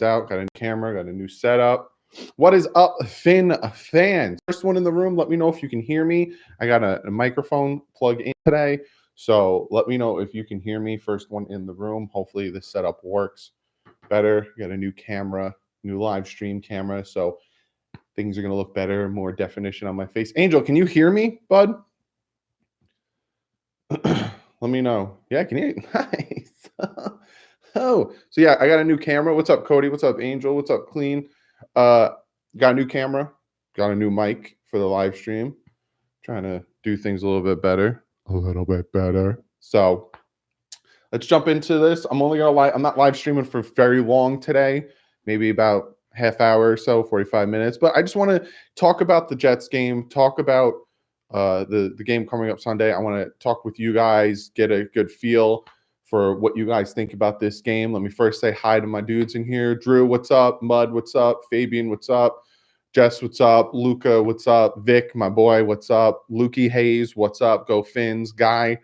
out, got a new camera, got a new setup. What is up, Finn fans? First one in the room, let me know if you can hear me. I got a microphone plug in today, so let me know if you can hear me. First one in the room. Hopefully this setup works better. Got a new camera, new live stream camera, so things are going to look better, more definition on my face. Angel, can you hear me, bud? Let me know. Yeah, can you? Nice. Oh, so yeah, I got a new camera. What's up, Cody? What's up, Angel? What's up, Clean? Got a new camera. Got a new mic for the live stream. Trying to do things a little bit better. So let's jump into this. I'm not live streaming for very long today. Maybe about half hour or so, 45 minutes. But I just want to talk about the Jets game. Talk about the game coming up Sunday. I want to talk with you guys, get a good feel for what you guys think about this game. Let me first say hi to my dudes in here. Drew, what's up? Mud, what's up? Fabian, what's up? Jess, what's up? Luca, what's up? Vic, my boy, what's up? Lukey Hayes, what's up? Go Finns. Guy,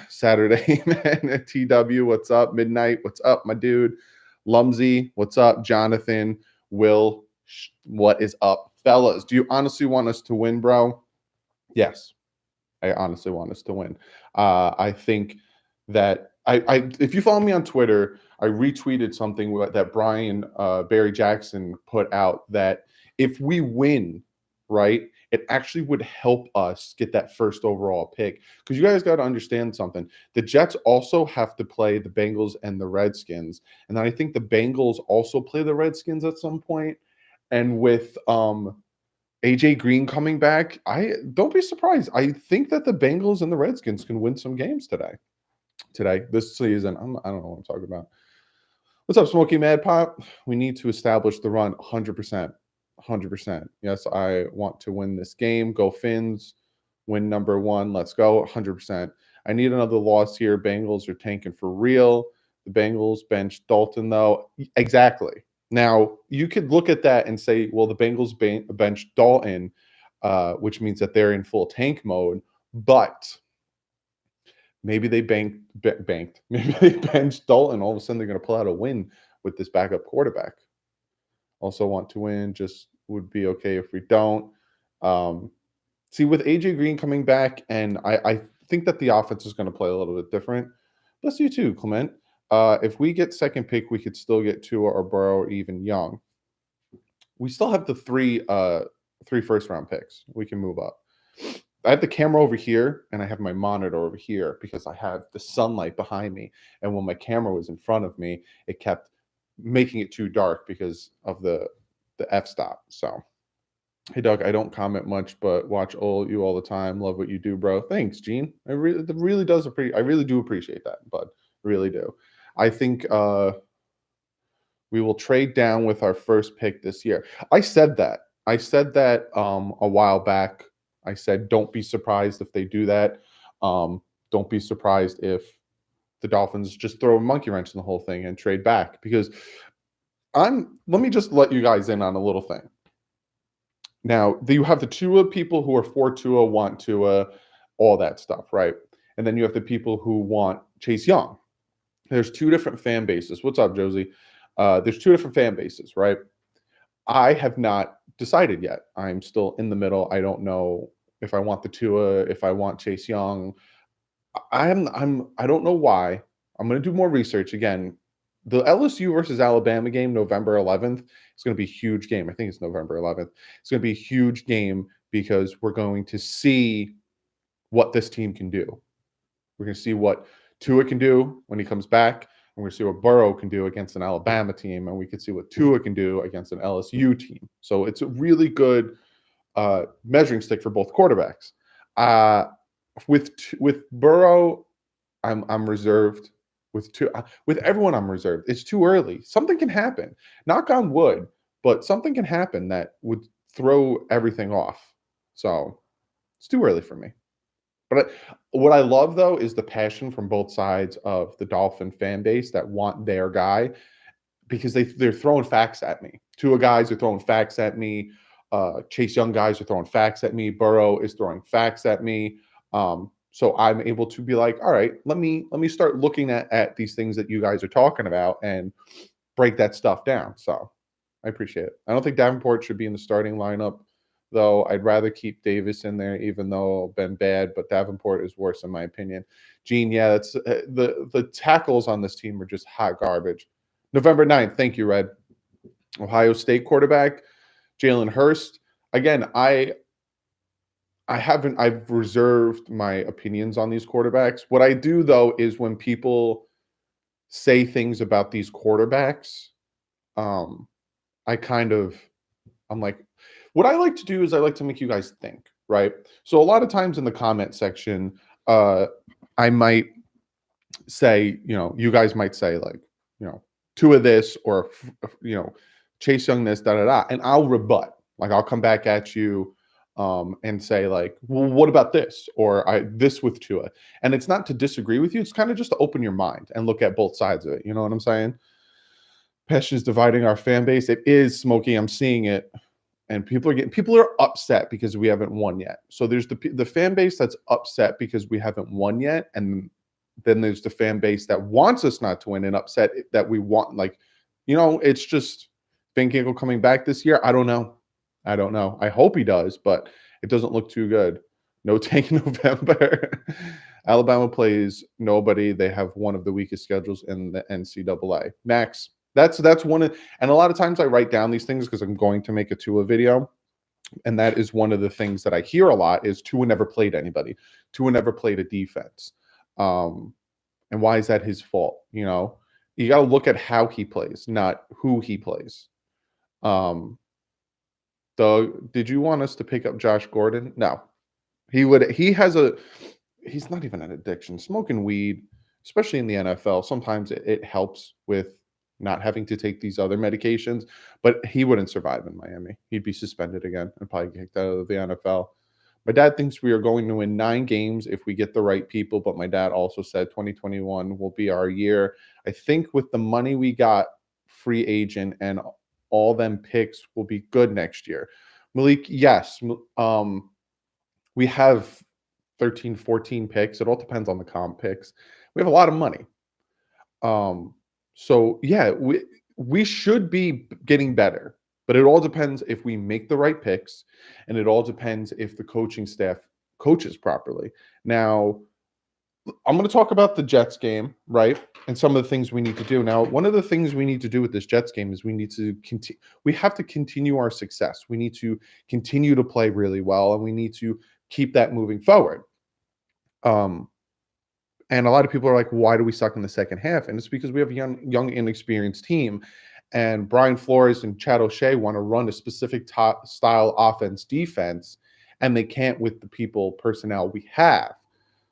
Saturday, man. TW, what's up? Midnight, what's up, my dude? Lumsey, what's up? Jonathan, Will, what is up? Fellas, do you honestly want us to win, bro? Yes, I honestly want us to win. I think that if you follow me on Twitter, I retweeted something that Brian Barry Jackson put out that if we win, right, it actually would help us get that first overall pick. Because you guys got to understand something. The Jets also have to play the Bengals and the Redskins. And then I think the Bengals also play the Redskins at some point. And with AJ Green coming back, I don't be surprised. I think that the Bengals and the Redskins can win some games this season. I don't know what I'm talking about. What's up, Smoky Mad Pop? We need to establish the run 100%. 100%. Yes, I want to win this game. Go Finns. Win number one. Let's go. 100%. I need another loss here. Bengals are tanking for real. The Bengals bench Dalton, though. Exactly. Now, you could look at that and say, well, the Bengals bench Dalton, which means that they're in full tank mode, but maybe they banked. Maybe they benched Dalton. All of a sudden, they're going to pull out a win with this backup quarterback. Also want to win. Just would be okay if we don't. See, with AJ Green coming back, and I think that the offense is going to play a little bit different. Bless you too, Clement. If we get second pick, we could still get Tua or Burrow or even Young. We still have the three first-round picks. We can move up. I have the camera over here, and I have my monitor over here because I have the sunlight behind me. And when my camera was in front of me, it kept making it too dark because of the f-stop. So, hey, Doug, I don't comment much, but watch you all the time. Love what you do, bro. Thanks, Gene. I really do appreciate that, bud. Really do. I think we will trade down with our first pick this year. I said that a while back. I said, don't be surprised if they do that. Don't be surprised if the Dolphins just throw a monkey wrench in the whole thing and trade back. Because let me just let you guys in on a little thing. Now, you have the Tua people who are for Tua, want Tua, all that stuff, right? And then you have the people who want Chase Young. There's two different fan bases. What's up, Josie? There's two different fan bases, right? I have not decided yet. I'm still in the middle. I don't know if I want the Tua, if I want Chase Young. I don't know why. I'm going to do more research again. The LSU versus Alabama game, November 11th, is going to be a huge game. I think it's November 11th. It's going to be a huge game because we're going to see what this team can do. We're going to see what Tua can do when he comes back, and we're going to see what Burrow can do against an Alabama team, and we can see what Tua can do against an LSU team. So it's a really good measuring stick for both quarterbacks. With Burrow, I'm reserved. With everyone, I'm reserved. It's too early. Something can happen. Knock on wood, but something can happen that would throw everything off. So it's too early for me. But what I love, though, is the passion from both sides of the Dolphin fan base that want their guy, because they're throwing facts at me. Tua guys are throwing facts at me. Chase Young guys are throwing facts at me. Burrow is throwing facts at me. So I'm able to be like, all right, let me start looking at these things that you guys are talking about, and break that stuff down. So I appreciate it. I don't think Davenport should be in the starting lineup, though. I'd rather keep Davis in there, even though been bad, but Davenport is worse in my opinion. Gene, yeah, that's the tackles on this team are just hot garbage. November 9th, thank you, Red. Ohio State quarterback, Jalen Hurst. Again, I've reserved my opinions on these quarterbacks. What I do though is when people say things about these quarterbacks, I kind of I'm like, what I like to do is I like to make you guys think, right? So a lot of times in the comment section, I might say, you guys might say like, two of this or Chase Young this, da da da, and I'll rebut. Like I'll come back at you and say like, well, what about this? Or this with Tua. And it's not to disagree with you. It's kind of just to open your mind and look at both sides of it. You know what I'm saying? Passion is dividing our fan base. It is, Smokey. I'm seeing it. And people are upset because we haven't won yet. So there's the fan base that's upset because we haven't won yet. And then there's the fan base that wants us not to win and upset that we want, like, it's just Van Ginkel coming back this year. I don't know. I hope he does, but it doesn't look too good. No tank in November. Alabama plays nobody. They have one of the weakest schedules in the NCAA. Max, that's one of, and a lot of times I write down these things because I'm going to make a Tua video. And that is one of the things that I hear a lot is Tua never played anybody. Tua never played a defense. And why is that his fault? You got to look at how he plays, not who he plays. Doug, did you want us to pick up Josh Gordon? No. He's not even an addiction. Smoking weed, especially in the NFL, sometimes it helps with not having to take these other medications, but he wouldn't survive in Miami. He'd be suspended again and probably kicked out of the NFL. My dad thinks we are going to win 9 games if we get the right people, but my dad also said 2021 will be our year. I think with the money we got, free agent, and all them picks will be good next year. Malik, yes. We have 13, 14 picks. It all depends on the comp picks. We have a lot of money. So yeah, we should be getting better, but it all depends if we make the right picks, and it all depends if the coaching staff coaches properly. Now, I'm going to talk about the Jets game, right? And some of the things we need to do. Now, one of the things we need to do with this Jets game is we have to continue our success. We need to continue to play really well, and we need to keep that moving forward. And a lot of people are like, why do we suck in the second half? And it's because we have a young inexperienced team. And Brian Flores and Chad O'Shea want to run a specific style offense defense, and they can't with the personnel we have.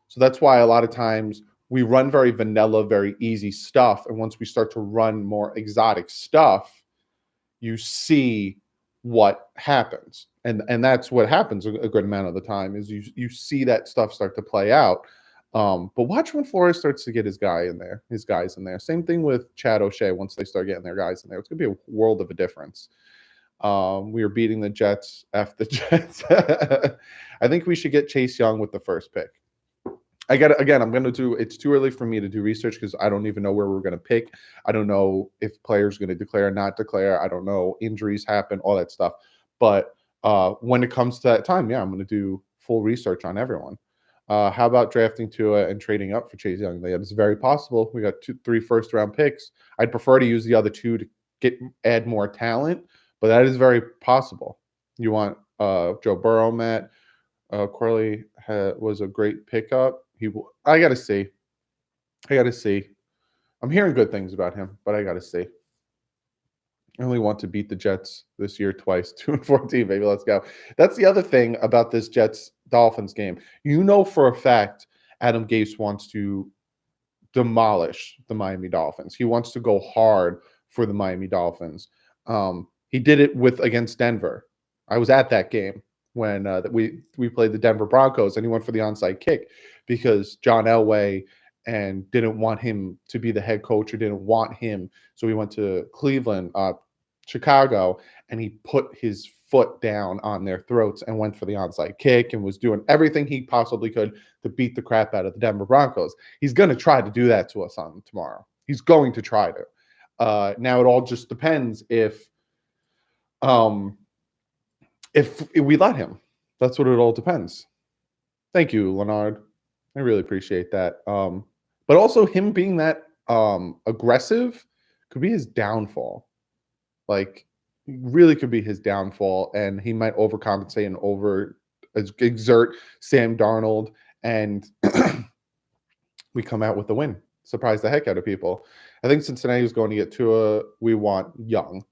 So that's why a lot of times we run very vanilla, very easy stuff. And once we start to run more exotic stuff, you see what happens. And that's what happens a good amount of the time is you see that stuff start to play out. But watch when Flores starts to get his guys in there. Same thing with Chad O'Shea. Once they start getting their guys in there, it's going to be a world of a difference. We are beating the Jets after the Jets. I think we should get Chase Young with the first pick. It's too early for me to do research because I don't even know where we're going to pick. I don't know if players are going to declare or not declare. I don't know. Injuries happen, all that stuff. But when it comes to that time, I'm going to do full research on everyone. How about drafting Tua and trading up for Chase Young? It's very possible. We got 3 first-round picks. I'd prefer to use the other 2 to add more talent, but that is very possible. You want Joe Burrow, Matt. Corley was a great pickup. I got to see. I'm hearing good things about him, but I got to see. I only want to beat the Jets this year twice, 2-14, baby. Let's go. That's the other thing about this Jets-Dolphins game. For a fact Adam Gase wants to demolish the Miami Dolphins. He wants to go hard for the Miami Dolphins. He did it against Denver. I was at that game when we played the Denver Broncos, and he went for the onside kick because John Elway and didn't want him to be the head coach or didn't want him. So he went to Cleveland, Chicago, and he put his foot down on their throats and went for the onside kick and was doing everything he possibly could to beat the crap out of the Denver Broncos. He's going to try to do that to us on tomorrow. He's going to try to. Now it all just depends um, if we let him. That's what it all depends. Thank you, Leonard. I really appreciate that. But also him being that aggressive could be his downfall. Like, really could be his downfall, and he might overcompensate and exert Sam Darnold, and we come out with the win. Surprise the heck out of people. I think Cincinnati is going to get Tua. We want Young.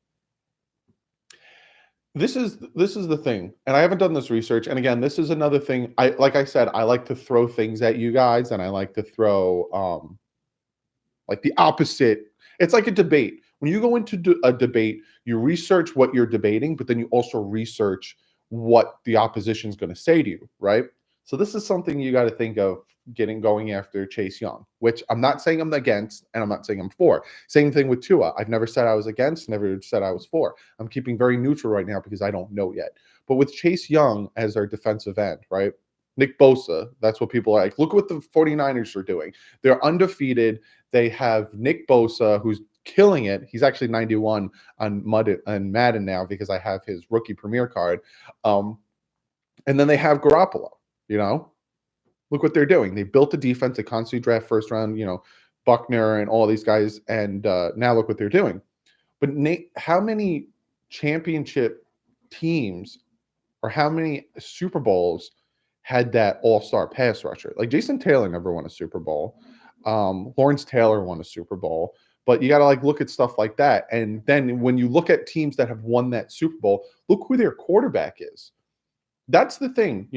This is the thing, and I haven't done this research. And again, this is another thing. Like I said, I like to throw things at you guys, and I like to throw like the opposite. It's like a debate. When you go into a debate, you research what you're debating, but then you also research what the opposition is going to say to you, right? So this is something you got to think of going after Chase Young, which I'm not saying I'm against, and I'm not saying I'm for. Same thing with Tua. I've never said I was against, never said I was for. I'm keeping very neutral right now because I don't know yet. But with Chase Young as our defensive end, right? Nick Bosa, that's what people are like. Look what the 49ers are doing. They're undefeated. They have Nick Bosa, who's killing it. He's actually 91 on Madden now because I have his rookie premier card. And then they have Garoppolo, Look what they're doing. They built a defense. They constantly draft first round, Buckner and all these guys. And now look what they're doing. But Nate, how many championship teams or how many Super Bowls had that all-star pass rusher? Like Jason Taylor never won a Super Bowl. Lawrence Taylor won a Super Bowl. But you got to look at stuff like that. And then when you look at teams that have won that Super Bowl, look who their quarterback is. That's the thing,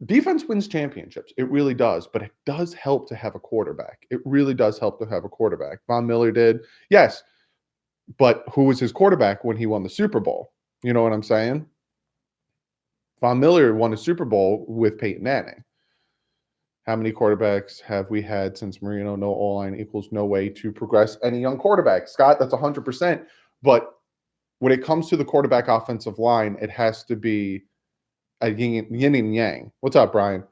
defense wins championships. It really does, but it does help to have a quarterback. It really does help to have a quarterback. Von Miller did, yes, but who was his quarterback when he won the Super Bowl? You know what I'm saying? Von Miller won a Super Bowl with Peyton Manning. How many quarterbacks have we had since Marino? No O-line equals no way to progress any young quarterback. Scott, that's 100%. But when it comes to the quarterback offensive line, it has to be a yin and yang. What's up, Brian?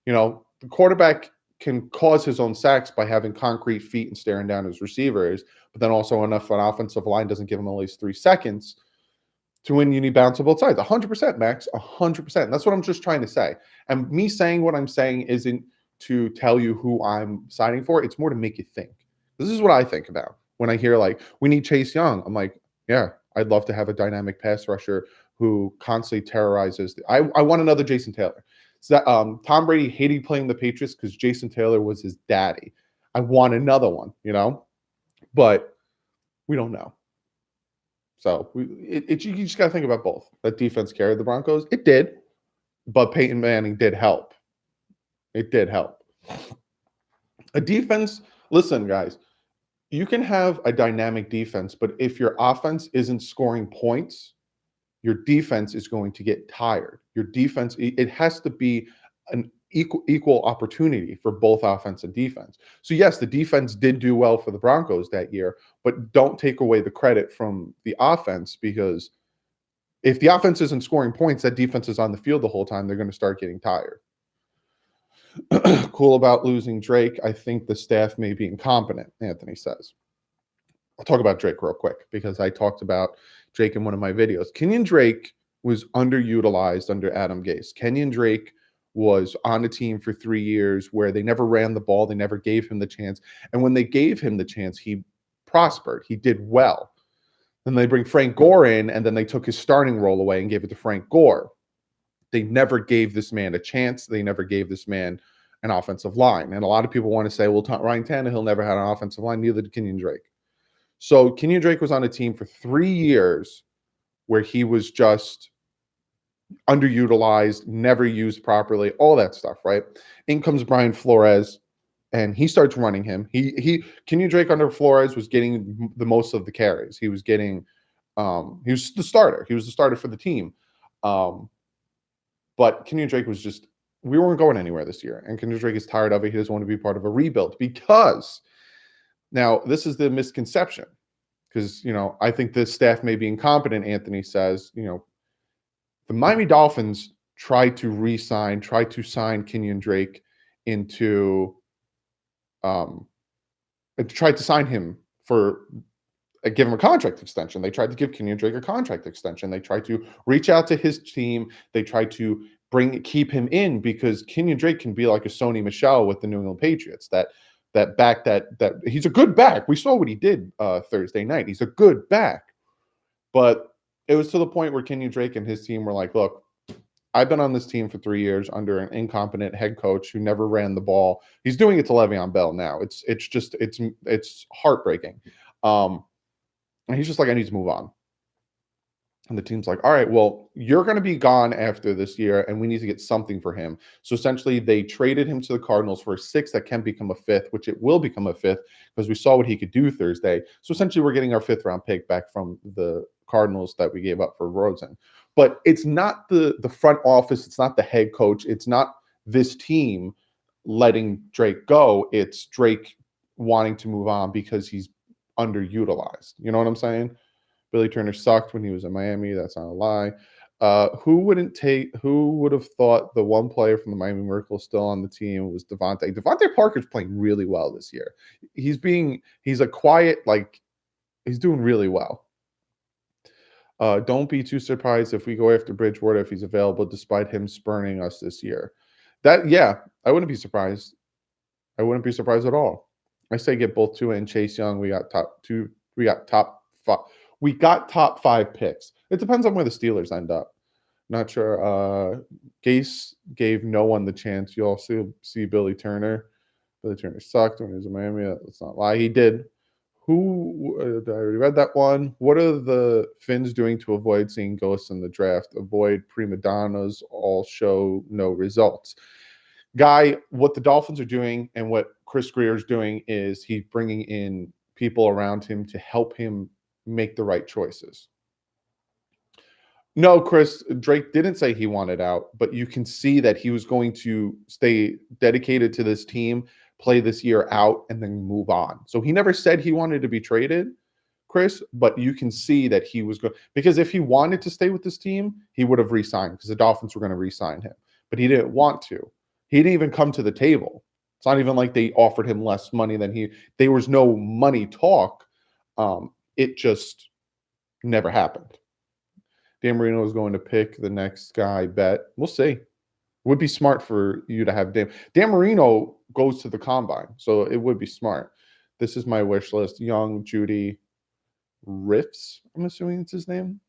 The quarterback can cause his own sacks by having concrete feet and staring down his receivers, but then also enough an offensive line doesn't give him at least 3 seconds to win. You need balance on both sides. 100%, Max. 100%. That's what I'm just trying to say. And me saying what I'm saying isn't to tell you who I'm siding for. It's more to make you think. This is what I think about when I hear we need Chase Young. I'm like, yeah, I'd love to have a dynamic pass rusher who constantly terrorizes. I want another Jason Taylor. So that, Tom Brady hated playing the Patriots because Jason Taylor was his daddy. I want another one, but we don't know. So you just got to think about both. That defense carried the Broncos. It did, but Peyton Manning did help. It did help. A defense, listen, guys, you can have a dynamic defense, but if your offense isn't scoring points, your defense is going to get tired. Your defense, it has to be an equal opportunity for both offense and defense. So yes, the defense did do well for the Broncos that year, but don't take away the credit from the offense, because if the offense isn't scoring points, that defense is on the field the whole time, they're going to start getting tired. Cool about losing Drake. I think the staff may be incompetent, Anthony says. I'll talk about Drake real quick because I talked about Drake in one of my videos. Kenyon Drake was underutilized under Adam Gase. Kenyon Drake was on the team for 3 years where they never ran the ball. They never gave him the chance. And when they gave him the chance, he prospered. He did well. Then they bring Frank Gore in, and then they took his starting role away and gave it to Frank Gore. They never gave this man a chance. They never gave this man an offensive line. And a lot of people want to say, well, Ryan Tannehill never had an offensive line. Neither did Kenyon Drake. So Kenyon Drake was on a team for 3 years where he was just underutilized, never used properly, all that stuff, right? In comes Brian Flores, and he starts running him. Kenyon Drake under Flores was getting the most of the carries. He was getting, he was the starter. He was the starter for the team. But Kenyon Drake was just, we weren't going anywhere this year. And Kenyon Drake is tired of it. He doesn't want to be part of a rebuild because, now this is the misconception, because, I think this staff may be incompetent, Anthony says. The Miami Dolphins tried to sign Kenyon Drake into, tried to sign him for give him a contract extension. They tried to give Kenyon Drake a contract extension. They tried to reach out to his team. They tried to keep him in because Kenyon Drake can be like a Sony Michel with the New England Patriots. That back that he's a good back. We saw what he did Thursday night. He's a good back. But it was to the point where Kenyon Drake and his team were like, look, I've been on this team for 3 years under an incompetent head coach who never ran the ball. He's doing it to Le'Veon Bell now. It's heartbreaking. And he's just like, I need to move on. And the team's like, all right, well, you're going to be gone after this year, and we need to get something for him. So essentially, they traded him to the Cardinals for a 6th that can become a 5th, which it will become a 5th because we saw what he could do Thursday. So essentially, we're getting our 5th-round pick back from the Cardinals that we gave up for Rosen. But it's not the front office. It's not the head coach. It's not this team letting Drake go. It's Drake wanting to move on because he's underutilized. You know what I'm saying? Billy Turner sucked when he was in Miami. That's not a lie. Who would have thought the one player from the Miami Miracle still on the team was Devontae? Devontae Parker's playing really well this year. He's a quiet, like, he's doing really well. Don't be too surprised if we go after Bridgewater if he's available, despite him spurning us this year. I wouldn't be surprised. I wouldn't be surprised at all. I say get both Tua and Chase Young. We got top 5. We got top 5 picks. It depends on where the Steelers end up. Not sure. Gase gave no one the chance. You all see Billy Turner. Billy Turner sucked when he was in Miami. Let's not lie. He did. I already read that one. What are the Finns doing to avoid seeing ghosts in the draft? Avoid prima donnas. All show no results. Guy, what the Dolphins are doing and what Chris Greer is doing is he's bringing in people around him to help him make the right choices. No, Chris, Drake didn't say he wanted out, but you can see that he was going to stay dedicated to this team, play this year out, and then move on. So he never said he wanted to be traded, Chris, but you can see that he was going, because if he wanted to stay with this team, he would have re-signed because the Dolphins were going to re-sign him, but he didn't want to. He didn't even come to the table. It's not even like they offered him less money than there was no money talk. It just never happened. Dan Marino is going to pick the next guy. Bet. We'll see. It would be smart for you to have Dan. Dan Marino goes to the combine, so it would be smart. This is my wish list. Young, Judy, Riffs, I'm assuming it's his name.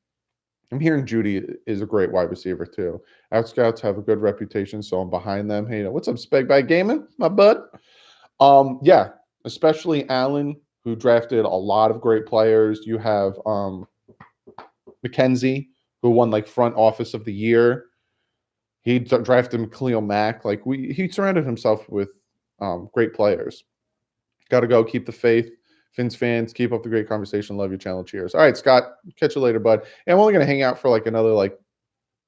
I'm hearing Judy is a great wide receiver too. Out Scouts have a good reputation, so I'm behind them. Hey, what's up, Speg Bag Gaming? My bud. Yeah, especially Allen, who drafted a lot of great players. You have McKenzie, who won like front office of the year. He drafted Khalil Mack. He surrounded himself with great players. Got to go. Keep the faith. Fins fans, keep up the great conversation. Love your channel. Cheers. All right, Scott. Catch you later, bud. And I'm only going to hang out for like another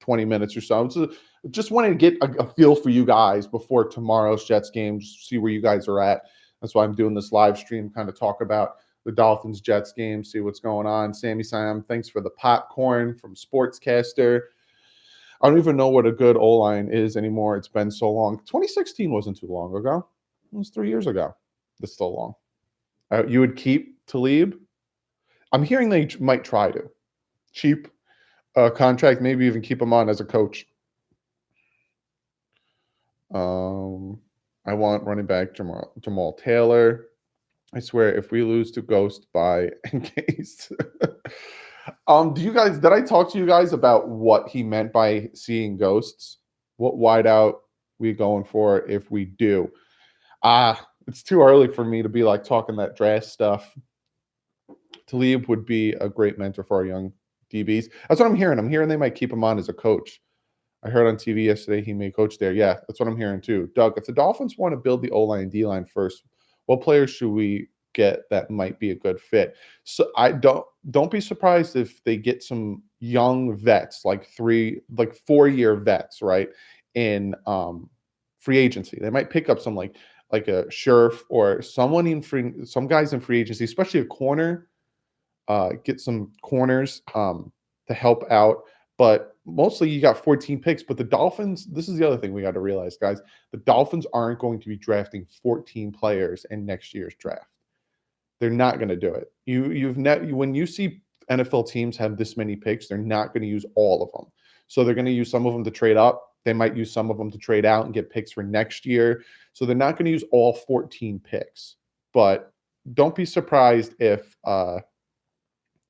20 minutes or so. So just wanted to get a feel for you guys before tomorrow's Jets game, just see where you guys are at. That's why I'm doing this live stream, kind of talk about the Dolphins Jets game, see what's going on. Sammy Sam, thanks for the popcorn from Sportscaster. I don't even know what a good O-line is anymore. It's been so long. 2016 wasn't too long ago. It was 3 years ago. That's so long. You would keep Talib? I'm hearing they might try to. Cheap contract, maybe even keep him on as a coach. I want running back Jamal Taylor. I swear, if we lose to Ghost by Encase. Did I talk to you guys about what he meant by seeing ghosts? What wideout we going for if we do? It's too early for me to be talking that draft stuff. Talib would be a great mentor for our young DBs. That's what I'm hearing. I'm hearing they might keep him on as a coach. I heard on TV yesterday he may coach there. Yeah, that's what I'm hearing too. Doug, if the Dolphins want to build the O-line and D-line first, what players should we get that might be a good fit? So I don't be surprised if they get some young vets, 4-year vets, right? In free agency. They might pick up some like a Scherf or some guys in free agency, especially a corner. Get some corners to help out. But mostly you got 14 picks. But the Dolphins, this is the other thing we got to realize, guys. The Dolphins aren't going to be drafting 14 players in next year's draft. They're not going to do it. When you see NFL teams have this many picks, they're not going to use all of them. So they're going to use some of them to trade up. They might use some of them to trade out and get picks for next year. So they're not going to use all 14 picks. But don't be surprised if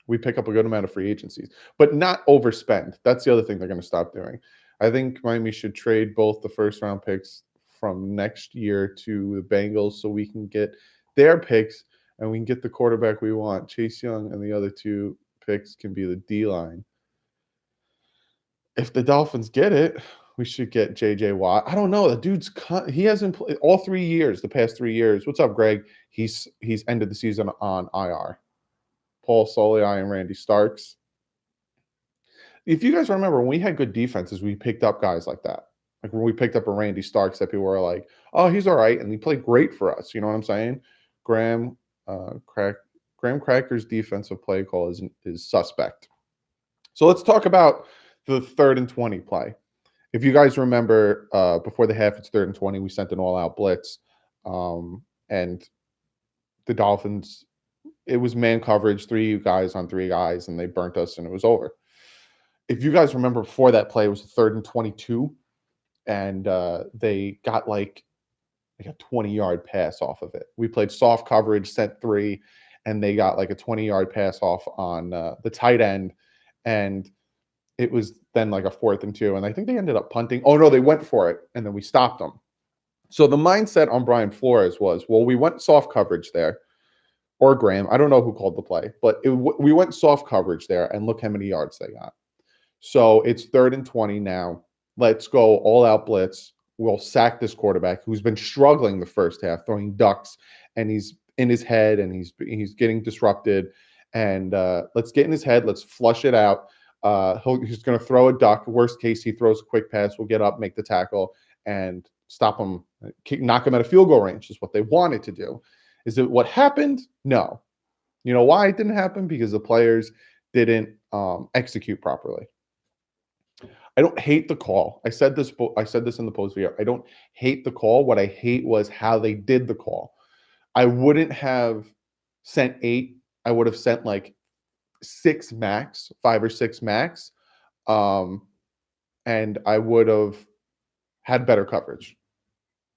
we pick up a good amount of free agencies, but not overspend. That's the other thing they're going to stop doing. I think Miami should trade both the first round picks from next year to the Bengals so we can get their picks and we can get the quarterback we want. Chase Young and the other two picks can be the D-line. If the Dolphins get it, we should get J.J. Watt. I don't know. The dude's he hasn't played all 3 years, the past 3 years. What's up, Greg? He's ended the season on IR. Paul Soliai and Randy Starks. If you guys remember, when we had good defenses, we picked up guys like that. Like when we picked up a Randy Starks, that people were like, "Oh, he's all right," and he played great for us. You know what I'm saying? Graham Cracker's defensive play call is suspect. So let's talk about the 3rd and 20 play. If you guys remember, before the half, it's 3rd and 20. We sent an all-out blitz, and the Dolphins. It was man coverage, 3 guys on 3 guys, and they burnt us, and it was over. If you guys remember, before that play, it was 3rd and 22, and they got like a 20-yard pass off of it. We played soft coverage, sent 3, and they got like a 20-yard pass off on the tight end, and it was then like a 4th and 2, and I think they ended up punting. Oh, no, they went for it, and then we stopped them. So the mindset on Brian Flores was, well, we went soft coverage there, or Graham. I don't know who called the play, but we went soft coverage there, and look how many yards they got. So it's 3rd and 20 now. Let's go all-out blitz. We'll sack this quarterback who's been struggling the first half, throwing ducks, and he's in his head, and he's getting disrupted. And let's get in his head. Let's flush it out. He's going to throw a duck. Worst case, he throws a quick pass. We'll get up, make the tackle, and stop him, knock him out of field goal range is what they wanted to do. Is it what happened? No. You know why it didn't happen? Because the players didn't execute properly. I don't hate the call. I said this in the post video. I don't hate the call. What I hate was how they did the call. I wouldn't have sent 8. I would have sent like 6 max, 5 or 6 max. And I would have had better coverage.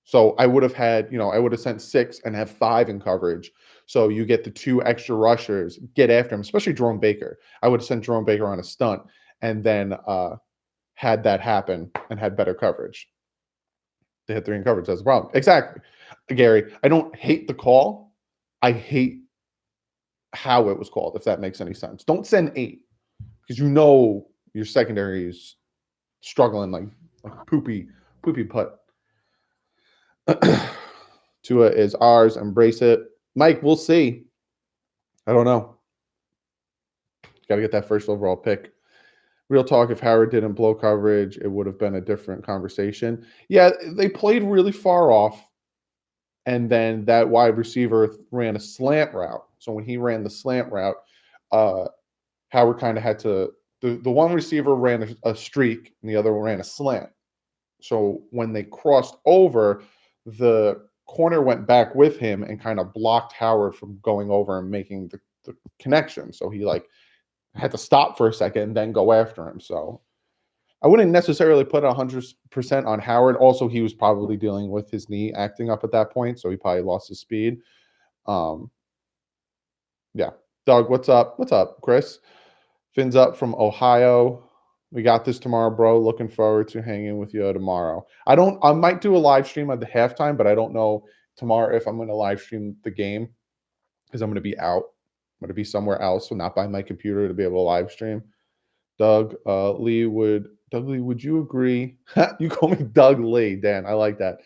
So I would have had, I would have sent 6 and have 5 in coverage. So you get the 2 extra rushers, get after him, especially Jerome Baker. I would have sent Jerome Baker on a stunt and then had that happen and had better coverage. They had 3 in coverage. That's the problem. Exactly. Gary, I don't hate the call. I hate how it was called, if that makes any sense. Don't send 8 because your secondary is struggling like poopy putt. Tua is ours. Embrace it. Mike, we'll see. I don't know. Got to get that first overall pick. Real talk, if Howard didn't blow coverage, it would have been a different conversation. Yeah, they played really far off, and then that wide receiver ran a slant route. So when he ran the slant route, Howard kind of had to – the one receiver ran a streak, and the other one ran a slant. So when they crossed over, the corner went back with him and kind of blocked Howard from going over and making the connection. So he had to stop for a second and then go after him. So I wouldn't necessarily put 100% on Howard. Also, he was probably dealing with his knee acting up at that point, so he probably lost his speed. Yeah. Doug, what's up? What's up, Chris? Finn's up from Ohio. We got this tomorrow, bro. Looking forward to hanging with you tomorrow. I might do a live stream at the halftime, but I don't know tomorrow if I'm going to live stream the game because I'm going to be out. I'm going to be somewhere else, so not by my computer to be able to live stream. Doug Lee, would you agree? You call me Doug Lee, Dan. I like that.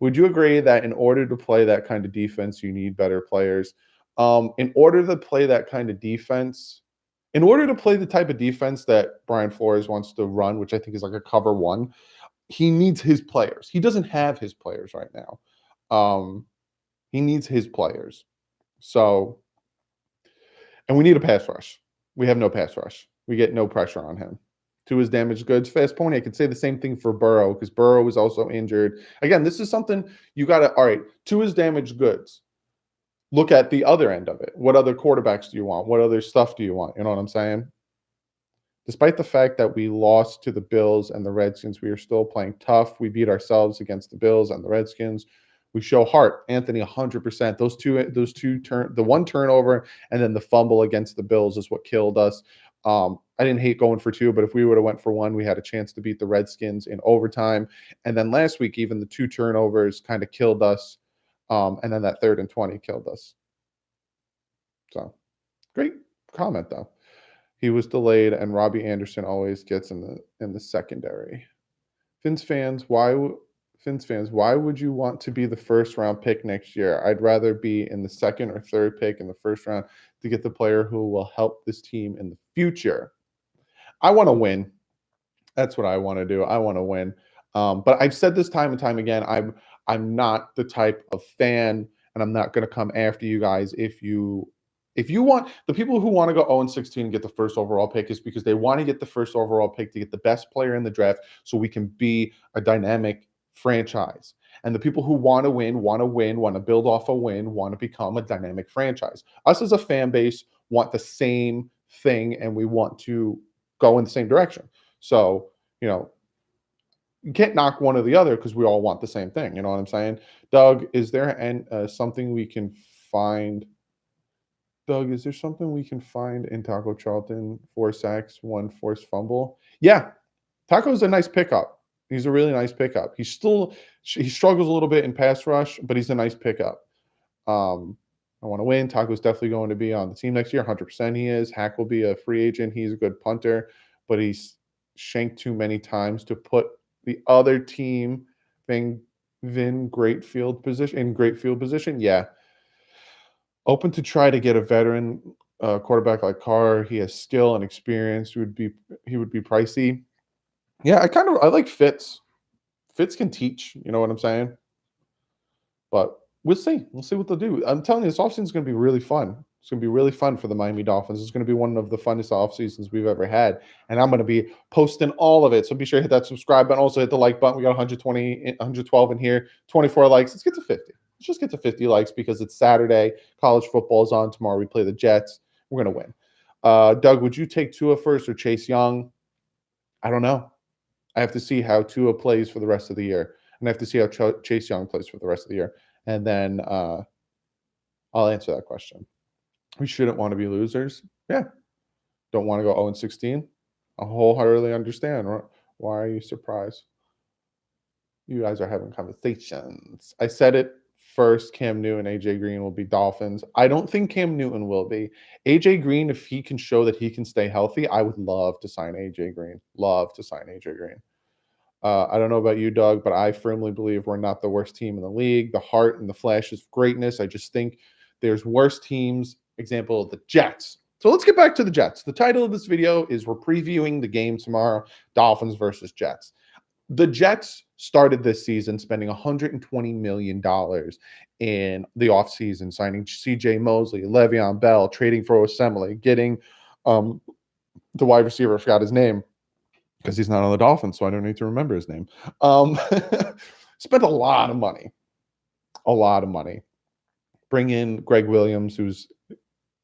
Would you agree that in order to play that kind of defense, you need better players? In order to play that kind of defense, in order to play the type of defense that Brian Flores wants to run, which I think is like a cover 1, he needs his players. He doesn't have his players right now. He needs his players. So, and we need a pass rush. We have no pass rush. We get no pressure on him. To his damaged goods, Fast Pony, I could say the same thing for Burrow because Burrow is also injured. Again, this is something you got to, all right, to his damaged goods. look at the other end of it. What other quarterbacks do you want? What other stuff do you want? You know what I'm saying? Despite the fact that we lost to the Bills and the Redskins, we are still playing tough. We beat ourselves against the Bills and the Redskins. We show heart. Anthony, 100%. The one turnover and then the fumble against the Bills is what killed us. I didn't hate going for two, but if we would have went for one, we had a chance to beat the Redskins in overtime. And then last week, even the two turnovers kind of killed us. And then that 3rd and 20 killed us. So great comment though. He was delayed, and Robbie Anderson always gets in the secondary. Fins fans, why would you want to be the first round pick next year? I'd rather be in the 2nd or 3rd pick in the 1st round to get the player who will help this team in the future. I want to win. That's what I want to do. I want to win. But I've said this time and time again. I'm not the type of fan, and I'm not going to come after you guys if you want. The people who want to go 0-16 and get the 1st overall pick is because they want to get the 1st overall pick to get the best player in the draft so we can be a dynamic franchise. And the people who want to win, want to build off a win, want to become a dynamic franchise. Us as a fan base want the same thing, and we want to go in the same direction. So, you can't knock one or the other because we all want the same thing. You know what I'm saying? Doug, is there something we can find? Doug, is there something we can find in Taco Charlton? 4 sacks, 1 forced fumble. Yeah, Taco's a nice pickup. He's a really nice pickup. He struggles a little bit in pass rush, but he's a nice pickup. I want to win. Taco's definitely going to be on the team next year. 100% he is. Hack will be a free agent. He's a good punter, but he's shanked too many times to put the other team in great field position. Yeah. Open to try to get a veteran quarterback like Carr. He has skill and experience. He would be pricey. Yeah, I like Fitz. Fitz can teach. You know what I'm saying? But we'll see. We'll see what they'll do. I'm telling you, this offseason is going to be really fun. It's going to be really fun for the Miami Dolphins. It's going to be one of the funnest off seasons we've ever had. And I'm going to be posting all of it. So be sure to hit that subscribe button. Also hit the like button. We got 112 in here, 24 likes. Let's get to 50. Let's just get to 50 likes because it's Saturday. College football is on. Tomorrow we play the Jets. We're going to win. Doug, would you take Tua first or Chase Young? I don't know. I have to see how Tua plays for the rest of the year. And I have to see how Chase Young plays for the rest of the year. And then I'll answer that question. We shouldn't want to be losers. Yeah. Don't want to go 0-16. I wholeheartedly understand. Why are you surprised? You guys are having conversations. I said it first. Cam Newton and AJ Green will be Dolphins. I don't think Cam Newton will be. AJ Green, if he can show that he can stay healthy, I would love to sign AJ Green. Love to sign AJ Green. I don't know about you, Doug, but I firmly believe we're not the worst team in the league. The heart and the flash is greatness. I just think there's worse teams. Example, the Jets. So let's get back to the Jets. The title of this video is we're previewing the game tomorrow, Dolphins versus Jets. The Jets started this season spending $120 million in the offseason, signing C.J. Mosley, Le'Veon Bell, trading for Osemele, getting the wide receiver, I forgot his name, because he's not on the Dolphins, so I don't need to remember his name. Spent a lot of money. Bring in Greg Williams, who's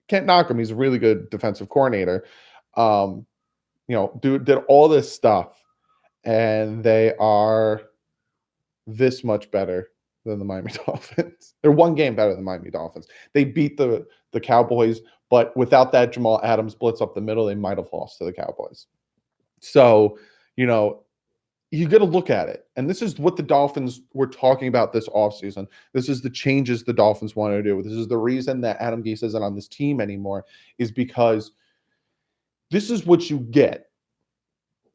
can't knock him. He's a really good defensive coordinator. Did all this stuff, and they are this much better than the Miami Dolphins. They're one game better than the Miami Dolphins. They beat the Cowboys, but without that Jamal Adams blitz up the middle, they might have lost to the Cowboys. So, you got to look at it. And this is what the Dolphins were talking about this offseason. This is the changes the Dolphins want to do. This is the reason that Adam Gase isn't on this team anymore, is because this is what you get.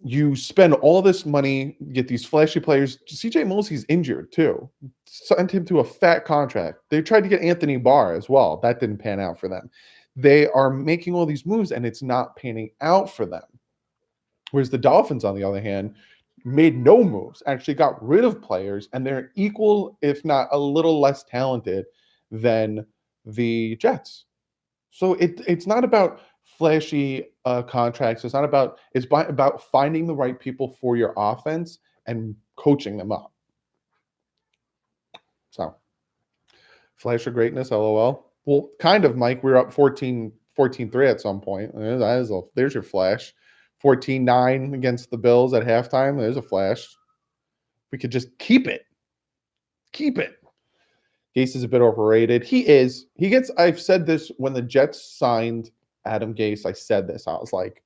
You spend all this money, get these flashy players. CJ Mosley's injured too. Sent him to a fat contract. They tried to get Anthony Barr as well. That didn't pan out for them. They are making all these moves and it's not panning out for them. Whereas the Dolphins, on the other hand, made no moves, actually got rid of players, and they're equal, if not a little less talented than the Jets. So it's not about flashy contracts. It's about finding the right people for your offense and coaching them up. So, flash of greatness, LOL. Well, kind of, Mike. We were up 14-3 at some point. There's your flash. 14-9 against the Bills at halftime. There's a flash. We could just keep it. Keep it. Gase is a bit overrated. He is. I've said this when the Jets signed Adam Gase. I said this. I was like,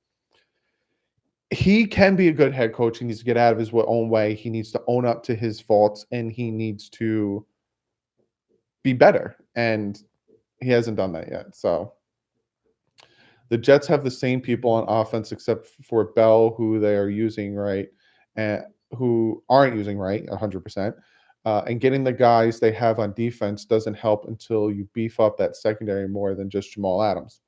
he can be a good head coach. He needs to get out of his own way. He needs to own up to his faults, and he needs to be better. And he hasn't done that yet. So the Jets have the same people on offense except for Bell, who they are using right, and who aren't using right 100%. And getting the guys they have on defense doesn't help until you beef up that secondary more than just Jamal Adams.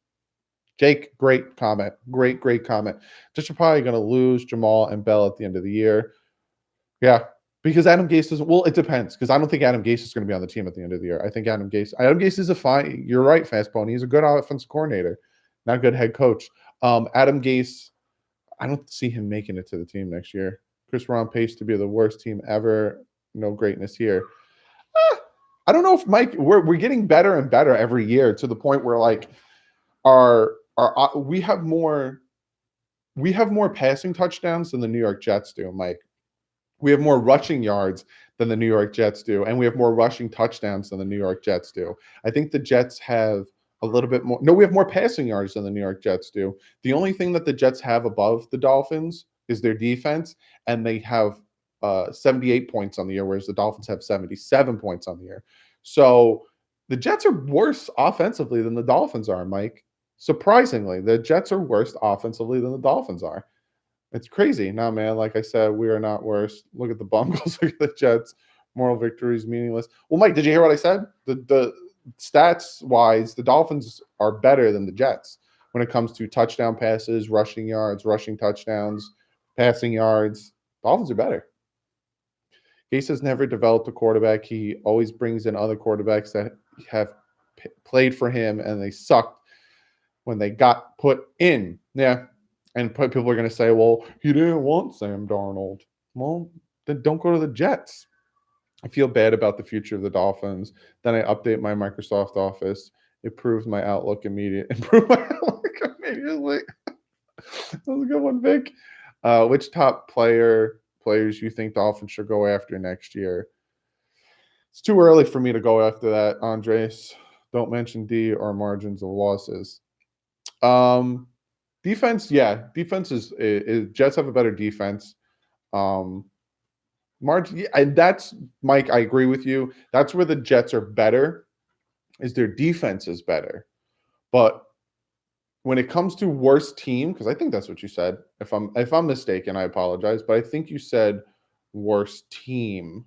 Jake, great comment. Great comment. Just you're probably going to lose Jamal and Bell at the end of the year. Yeah, because Adam Gase doesn't. Well, it depends, because I don't think Adam Gase is going to be on the team at the end of the year. I think Adam Gase is a fine. You're right, Fast Pony. He's a good offensive coordinator, not a good head coach. Adam Gase, I don't see him making it to the team next year. Chris, we're on pace to be the worst team ever. No greatness here. I don't know if Mike. We're getting better and better every year to the point where like we have more passing touchdowns than the New York Jets do, Mike. We have more rushing yards than the New York Jets do, and we have more rushing touchdowns than the New York Jets do. I think the Jets have a little bit more. No, we have more passing yards than the New York Jets do. The only thing that the Jets have above the Dolphins is their defense, and they have 78 points on the year, whereas the Dolphins have 77 points on the year. So the Jets are worse offensively than the Dolphins are, Mike. Surprisingly, the Jets are worse offensively than the Dolphins are. It's crazy. No, man, like I said, we are not worse. Look at the Bungles. Look at the Jets. Moral victory is meaningless. Well, Mike, did you hear what I said? The stats-wise, the Dolphins are better than the Jets when it comes to touchdown passes, rushing yards, rushing touchdowns, passing yards. Dolphins are better. Gase has never developed a quarterback. He always brings in other quarterbacks that have played for him, and they sucked when they got put in. Yeah. And people are going to say, well, he didn't want Sam Darnold. Well, then don't go to the Jets. I feel bad about the future of the Dolphins. Then I update my Microsoft Office. It proves my outlook immediately. Improve my outlook immediately. That was a good one, Vic. Which top players you think Dolphins should go after next year? It's too early for me to go after that, Andres. Don't mention D or margins of losses. Defense, yeah. Defense is Jets have a better defense. Margin, yeah, and that's Mike. I agree with you. That's where the Jets are better. Is their defense is better, but when it comes to worst team, because I think that's what you said. If I'm mistaken, I apologize, but I think you said worst team.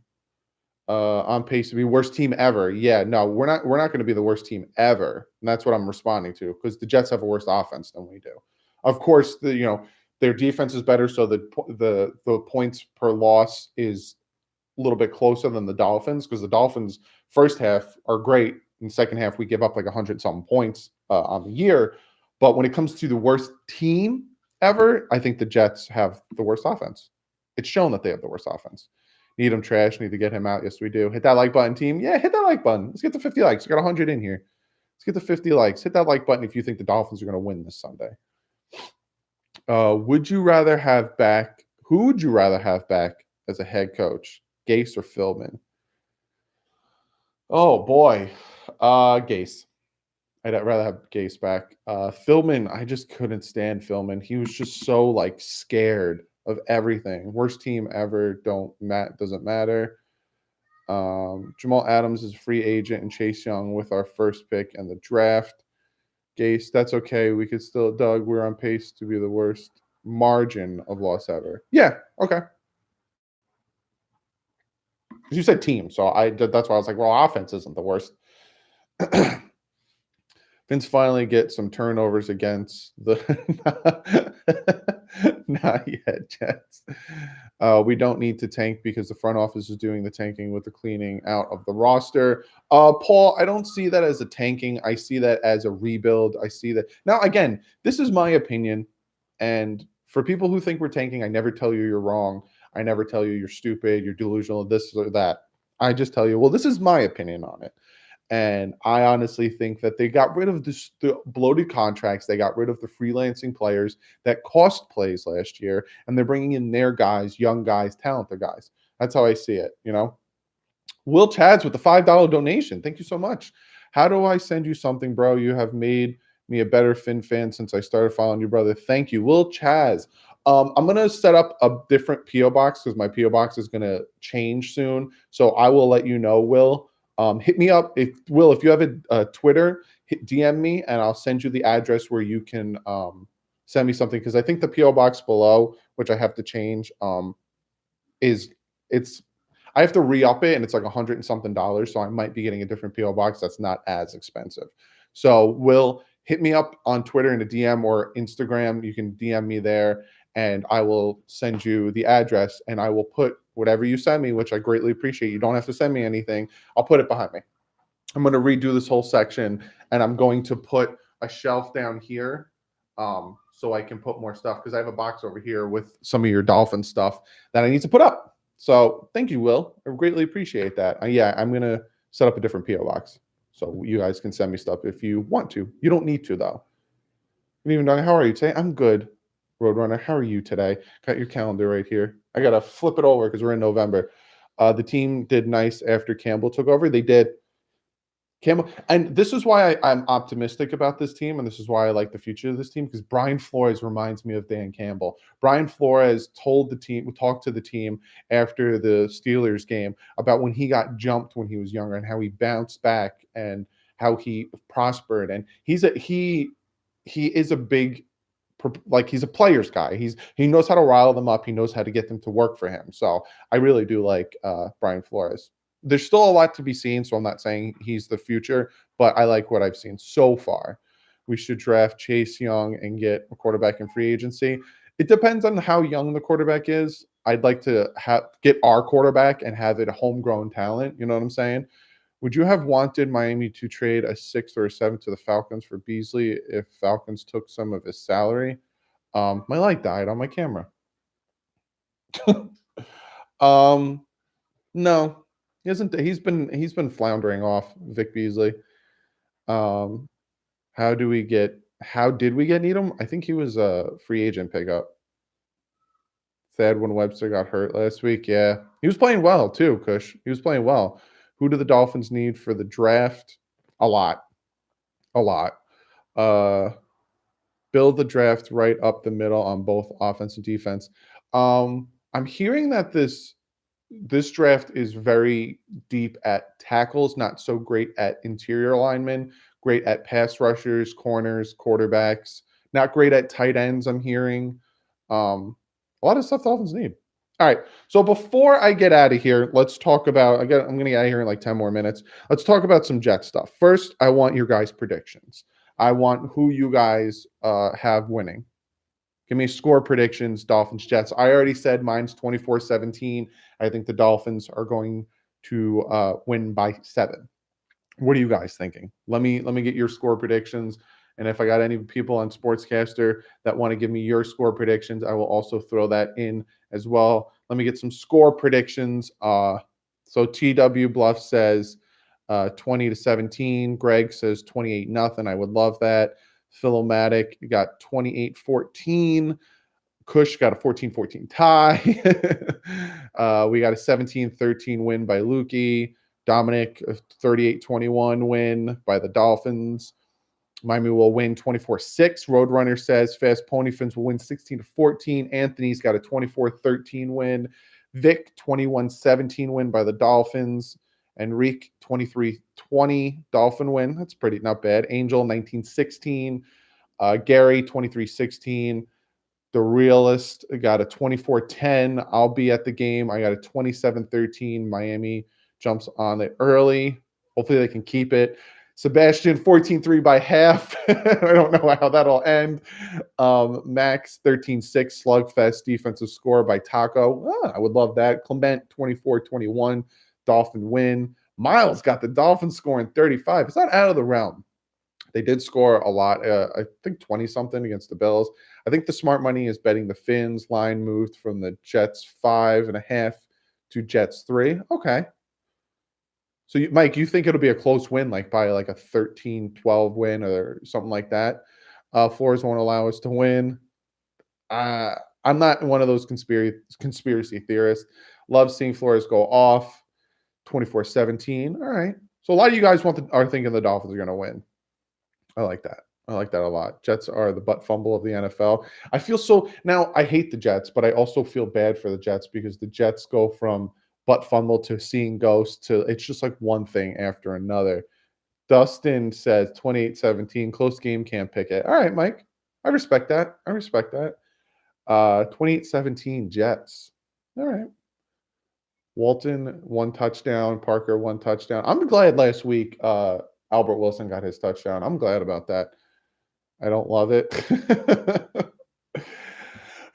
On pace to be worst team ever. Yeah, no, we're not going to be the worst team ever, and that's what I'm responding to, because the Jets have a worse offense than we do. Of course, their defense is better, so the points per loss is a little bit closer than the Dolphins, because the Dolphins first half are great, in the second half we give up like 100-something points on the year. But when it comes to the worst team ever, I think the Jets have the worst offense. It's shown that they have the worst offense. Need him trash. Need to get him out. Yes, we do. Hit that like button, team. Yeah, hit that like button. Let's get to 50 likes. We got 100 in here. Let's get to 50 likes. Hit that like button if you think the Dolphins are going to win this Sunday. Would you rather have back? Who would you rather have back as a head coach, Gase or Philbin? Oh boy, Gase. I'd rather have Gase back. Philbin, I just couldn't stand Philbin. He was just so like scared of everything. Worst team ever. Doesn't matter. Jamal Adams is a free agent and Chase Young with our first pick in the draft. Gase, that's okay. We could still, Doug, we're on pace to be the worst margin of loss ever. Yeah, okay. You said team, so that's why I was like, well, offense isn't the worst. Vince finally get some turnovers against the not yet Jets. We don't need to tank because the front office is doing the tanking with the cleaning out of the roster. Paul, I don't see that as a tanking. I see that as a rebuild. I see that. Now, again, this is my opinion. And for people who think we're tanking, I never tell you you're wrong. I never tell you you're stupid, you're delusional, this or that. I just tell you, well, this is my opinion on it. And I honestly think that they got rid of the bloated contracts. They got rid of the freelancing players that cost plays last year, and they're bringing in their guys, young guys, talented guys. That's how I see it. Will Chads with the $5 donation. Thank you so much. How do I send you something, bro? You have made me a better Finn fan since I started following you, brother. Thank you. Will Chaz. I'm going to set up a different P.O. box because my P.O. box is going to change soon. So I will let you know, Will. Hit me up. If you have a Twitter, DM me, and I'll send you the address where you can send me something. Because I think the P.O. box below, which I have to change, I have to re-up it, and it's like $100 and something. So I might be getting a different P.O. box that's not as expensive. So Will, hit me up on Twitter in a DM or Instagram. You can DM me there, and I will send you the address, and I will put whatever you send me, which I greatly appreciate. You don't have to send me anything. I'll put it behind me. I'm going to redo this whole section, and I'm going to put a shelf down here so I can put more stuff, because I have a box over here with some of your Dolphin stuff that I need to put up. So thank you, Will. I greatly appreciate that. Yeah, I'm going to set up a different P.O. box so you guys can send me stuff if you want to. You don't need to, though. Good evening, Doug. How are you today? I'm good, Roadrunner. How are you today? Got your calendar right here. I got to flip it over because we're in November. The team did nice after Campbell took over. They did. Campbell, and this is why I'm optimistic about this team, and this is why I like the future of this team, because Brian Flores reminds me of Dan Campbell. Brian Flores talked to the team after the Steelers game about when he got jumped when he was younger and how he bounced back and how he prospered. And he is a big, like, he's a player's guy. He knows how to rile them up. He knows how to get them to work for him. So I really do like Brian Flores. There's still a lot to be seen, so I'm not saying he's the future, but I like what I've seen so far. We should draft Chase Young and get a quarterback in free agency. It depends on how young the quarterback is. I'd like to get our quarterback and have it a homegrown talent. You know what I'm saying? Would you have wanted Miami to trade a 6th or a 7th to the Falcons for Beasley if Falcons took some of his salary? My light died on my camera. No. He hasn't. He's been floundering off, Vic Beasley. How did we get Needham? I think he was a free agent pickup. Thad when Webster got hurt last week. Yeah, he was playing well too, Kush. He was playing well. Who do the Dolphins need for the draft? A lot. Build the draft right up the middle on both offense and defense. I'm hearing that this draft is very deep at tackles, not so great at interior linemen, great at pass rushers, corners, quarterbacks, not great at tight ends, I'm hearing. A lot of stuff Dolphins need. All right. So before I get out of here, let's talk about, I'm going to get out of here in like 10 more minutes. Let's talk about some Jet stuff. First, I want your guys' predictions. I want who you guys have winning. Give me score predictions, Dolphins, Jets. I already said mine's 24-17. I think the Dolphins are going to win by 7. What are you guys thinking? Let me get your score predictions. And if I got any people on Sportscaster that want to give me your score predictions, I will also throw that in as well. Let me get some score predictions. So TW Bluff says 20-17. Greg says 28-0. I would love that. Philomatic got 28-14. Kush got a 14-14 tie. We got a 17-13 win by Lukey. Dominic, a 38-21 win by the Dolphins. Miami will win 24-6. Roadrunner says Fast Pony Fins will win 16-14. Anthony's got a 24-13 win. Vic, 21-17 win by the Dolphins. Enrique, 23-20 Dolphin win. That's pretty not bad. Angel, 19-16. Gary, 23-16. The Realist got a 24-10. I'll be at the game. I got a 27-13. Miami jumps on it early. Hopefully they can keep it. Sebastian, 14-3 by half. I don't know how that'll end. Max, 13-6. Slugfest defensive score by Taco. I would love that. Clement, 24-21. Dolphin win. Miles got the Dolphins scoring 35. It's not out of the realm. They did score a lot. I think 20-something against the Bills. I think the smart money is betting the Fins. Line moved from the Jets 5.5 to Jets 3. Okay. So, Mike, you think it'll be a close win, like by like a 13-12 win or something like that? Flores won't allow us to win. Uh, I'm not one of those conspiracy theorists. Love seeing Flores go off 24-17. All right. So a lot of you guys are thinking the Dolphins are going to win. I like that. I like that a lot. Jets are the butt fumble of the NFL. I feel so now. I hate the Jets, but I also feel bad for the Jets because the Jets go from butt fumble to seeing ghosts to it's just like one thing after another. Dustin says 28-17, close game, can't pick it. All right, Mike. I respect that. I respect that. 28-17 Jets. All right. Walton, 1 touchdown. Parker, 1 touchdown. I'm glad last week Albert Wilson got his touchdown. I'm glad about that. I don't love it.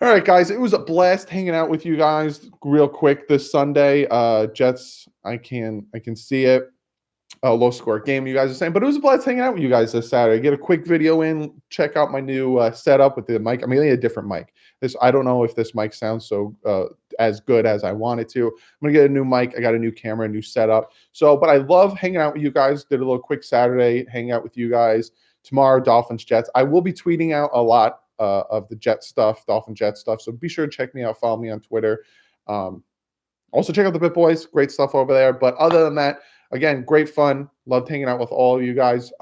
All right, guys. It was a blast hanging out with you guys real quick this Sunday. Jets, I can see it. Low score game, you guys are saying, but it was a blast hanging out with you guys this Saturday. Get a quick video in, check out my new setup with the mic. I'm getting a different mic. I don't know if this mic sounds so as good as I want it to. I'm gonna get a new mic. I got a new camera, a new setup. So, but I love hanging out with you guys. Did a little quick Saturday, hang out with you guys. Tomorrow, Dolphins Jets. I will be tweeting out a lot of the Jet stuff, Dolphin Jet stuff. So be sure to check me out. Follow me on Twitter. Also check out the Bit Boys. Great stuff over there. But other than that, again, great fun. Loved hanging out with all of you guys.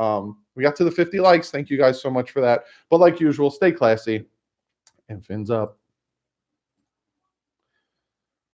We got to the 50 likes. Thank you guys so much for that. But like usual, stay classy and fins up.